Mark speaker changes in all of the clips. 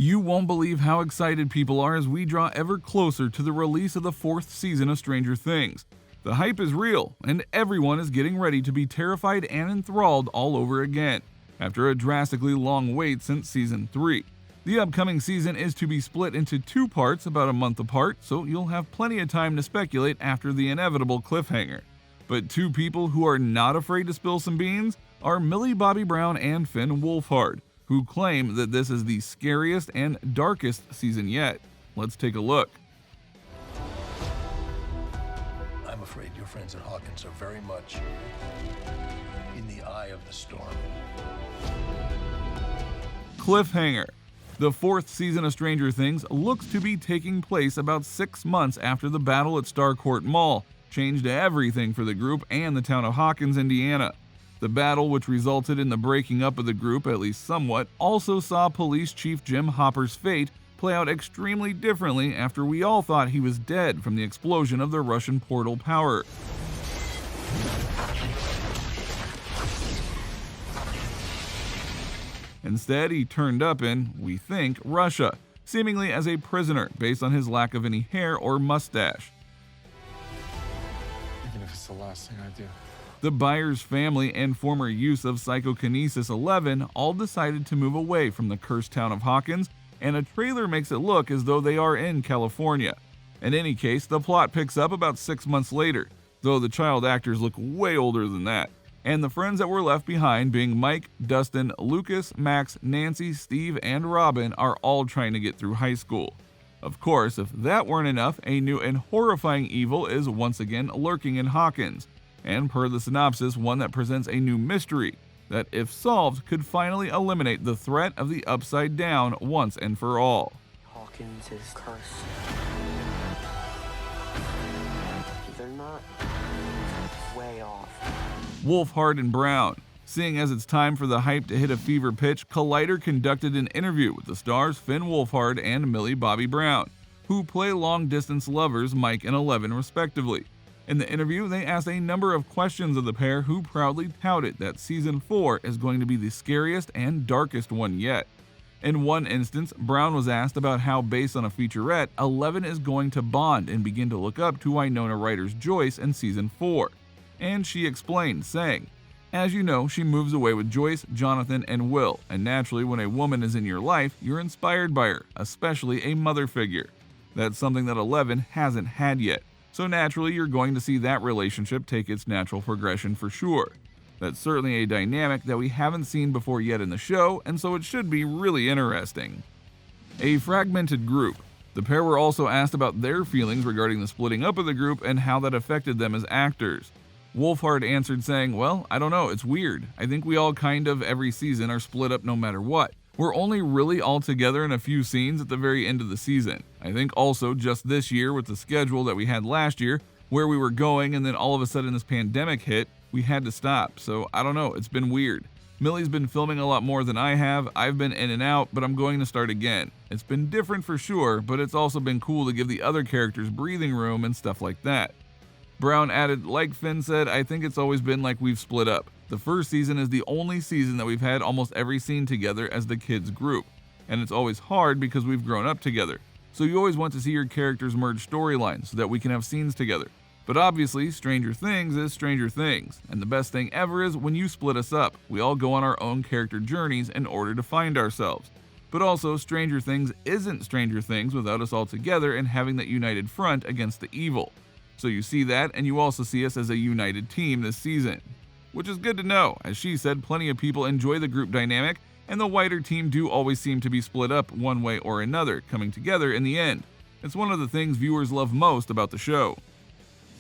Speaker 1: You won't believe how excited people are as we draw ever closer to the release of the 4th season of Stranger Things. The hype is real, and everyone is getting ready to be terrified and enthralled all over again, after a drastically long wait since Season 3. The upcoming season is to be split into 2 parts about a month apart, so you'll have plenty of time to speculate after the inevitable cliffhanger. But 2 people who are not afraid to spill some beans are Millie Bobby Brown and Finn Wolfhard, who claim that this is the scariest and darkest season yet. Let's take a look.
Speaker 2: I'm afraid your friends at Hawkins are very much in the eye of the storm.
Speaker 1: Cliffhanger. The 4th season of Stranger Things looks to be taking place about 6 months after the battle at Starcourt Mall changed everything for the group and the town of Hawkins, Indiana. The battle, which resulted in the breaking up of the group at least somewhat, also saw Police Chief Jim Hopper's fate play out extremely differently after we all thought he was dead from the explosion of the Russian portal power. Instead, he turned up in, we think, Russia, seemingly as a prisoner based on his lack of any hair or mustache.
Speaker 3: Even if it's the last thing I do.
Speaker 1: The Byers family and former use of Psychokinesis 11 all decided to move away from the cursed town of Hawkins, and a trailer makes it look as though they are in California. In any case, the plot picks up about 6 months later, though the child actors look way older than that, and the friends that were left behind, being Mike, Dustin, Lucas, Max, Nancy, Steve, and Robin, are all trying to get through high school. Of course, if that weren't enough, a new and horrifying evil is once again lurking in Hawkins, and per the synopsis, one that presents a new mystery that, if solved, could finally eliminate the threat of the Upside Down once and for all.
Speaker 4: Hawkins is cursed. They're not way off.
Speaker 1: Wolfhard and Brown. Seeing as it's time for the hype to hit a fever pitch, Collider conducted an interview with the stars Finn Wolfhard and Millie Bobby Brown, who play long-distance lovers Mike and Eleven respectively. In the interview, they asked a number of questions of the pair, who proudly touted that Season 4 is going to be the scariest and darkest one yet. In one instance, Brown was asked about how, based on a featurette, Eleven is going to bond and begin to look up to Winona Ryder's Joyce in Season 4. And she explained, saying, "As you know, she moves away with Joyce, Jonathan, and Will, and naturally when a woman is in your life, you're inspired by her, especially a mother figure. That's something that Eleven hasn't had yet. So naturally, you're going to see that relationship take its natural progression for sure. That's certainly a dynamic that we haven't seen before yet in the show, and so it should be really interesting." A fragmented group. The pair were also asked about their feelings regarding the splitting up of the group and how that affected them as actors. Wolfhard answered saying, "Well, I don't know, it's weird. I think we all kind of, every season, are split up no matter what. We're only really all together in a few scenes at the very end of the season. I think also just this year with the schedule that we had last year, where we were going and then all of a sudden this pandemic hit, we had to stop. So I don't know, it's been weird. Millie's been filming a lot more than I have. I've been in and out, but I'm going to start again. It's been different for sure, but it's also been cool to give the other characters breathing room and stuff like that." Brown added, "Like Finn said, I think it's always been like we've split up. The first season is the only season that we've had almost every scene together as the kids group. And it's always hard because we've grown up together. So you always want to see your characters merge storylines so that we can have scenes together. But obviously, Stranger Things is Stranger Things. And the best thing ever is when you split us up, we all go on our own character journeys in order to find ourselves. But also, Stranger Things isn't Stranger Things without us all together and having that united front against the evil. So you see that, and you also see us as a united team this season. Which is good to know. As she said, plenty of people enjoy the group dynamic, and the wider team do always seem to be split up one way or another, coming together in the end. It's one of the things viewers love most about the show."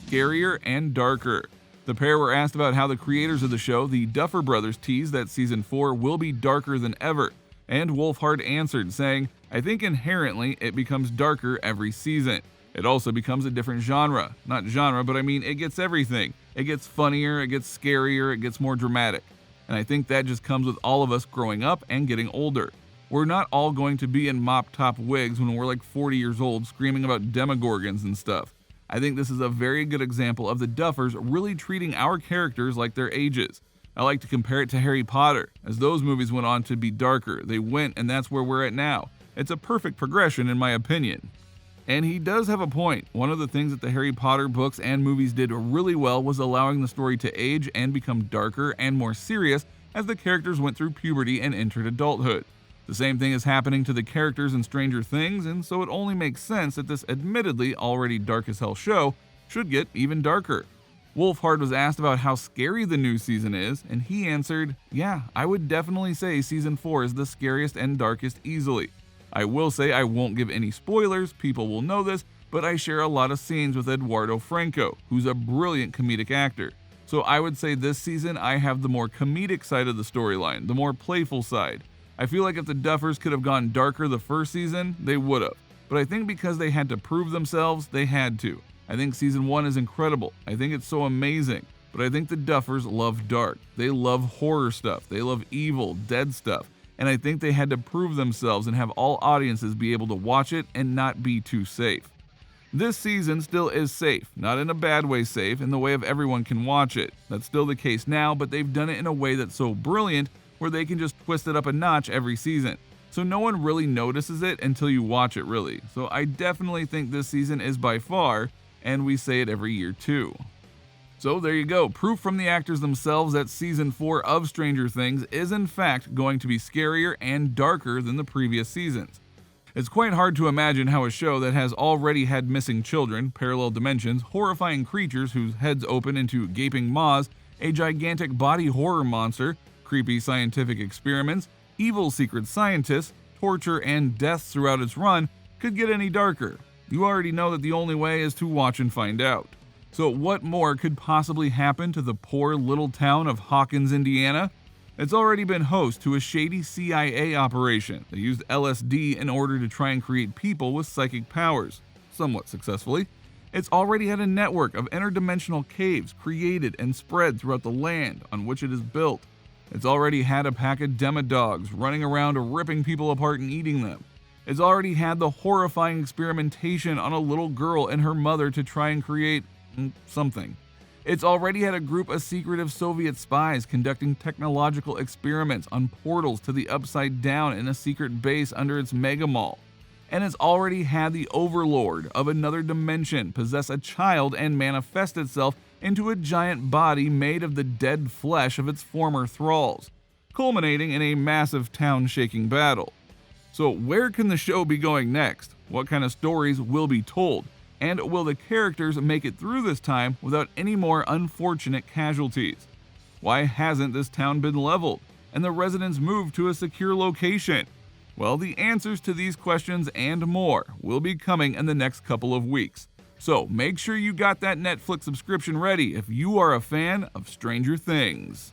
Speaker 1: Scarier and darker. The pair were asked about how the creators of the show, the Duffer Brothers, teased that Season 4 will be darker than ever, and Wolfhard answered, saying, "I think inherently it becomes darker every season. It also becomes a different genre. Not genre, but I mean it gets everything. It gets funnier, it gets scarier, it gets more dramatic. And I think that just comes with all of us growing up and getting older. We're not all going to be in mop-top wigs when we're like 40 years old screaming about demogorgons and stuff. I think this is a very good example of the Duffers really treating our characters like their ages. I like to compare it to Harry Potter, as those movies went on to be darker. They went, and that's where we're at now. It's a perfect progression in my opinion. And he does have a point. One of the things that the Harry Potter books and movies did really well was allowing the story to age and become darker and more serious as the characters went through puberty and entered adulthood. The same thing is happening to the characters in Stranger Things, and so it only makes sense that this admittedly already dark as hell show should get even darker. Wolfhard was asked about how scary the new season is, and he answered, "Yeah, I would definitely say season 4 is the scariest and darkest easily. I will say I won't give any spoilers, people will know this, but I share a lot of scenes with Eduardo Franco, who's a brilliant comedic actor. So I would say this season I have the more comedic side of the storyline, the more playful side. I feel like if the Duffers could have gone darker the first season, they would have. But I think because they had to prove themselves, they had to. I think season 1 is incredible. I think it's so amazing. But I think the Duffers love dark. They love horror stuff. They love evil, dead stuff. And I think they had to prove themselves and have all audiences be able to watch it and not be too safe. This season still is safe, not in a bad way safe, in the way of everyone can watch it. That's still the case now, but they've done it in a way that's so brilliant where they can just twist it up a notch every season. So no one really notices it until you watch it really. So I definitely think this season is by far, and we say it every year too. So there you go, proof from the actors themselves that season 4 of Stranger Things is in fact going to be scarier and darker than the previous seasons. It's quite hard to imagine how a show that has already had missing children, parallel dimensions, horrifying creatures whose heads open into gaping maws, a gigantic body horror monster, creepy scientific experiments, evil secret scientists, torture, and deaths throughout its run could get any darker. You already know that the only way is to watch and find out. So what more could possibly happen to the poor little town of Hawkins, Indiana? It's already been host to a shady CIA operation that used LSD in order to try and create people with psychic powers, somewhat successfully. It's already had a network of interdimensional caves created and spread throughout the land on which it is built. It's already had a pack of demodogs running around ripping people apart and eating them. It's already had the horrifying experimentation on a little girl and her mother to try and create something. It's already had a group of secretive Soviet spies conducting technological experiments on portals to the Upside Down in a secret base under its mega mall. And it's already had the overlord of another dimension possess a child and manifest itself into a giant body made of the dead flesh of its former thralls, culminating in a massive town-shaking battle. So where can the show be going next? What kind of stories will be told? And will the characters make it through this time without any more unfortunate casualties? Why hasn't this town been leveled and the residents moved to a secure location? Well, the answers to these questions and more will be coming in the next couple of weeks. So make sure you got that Netflix subscription ready if you are a fan of Stranger Things.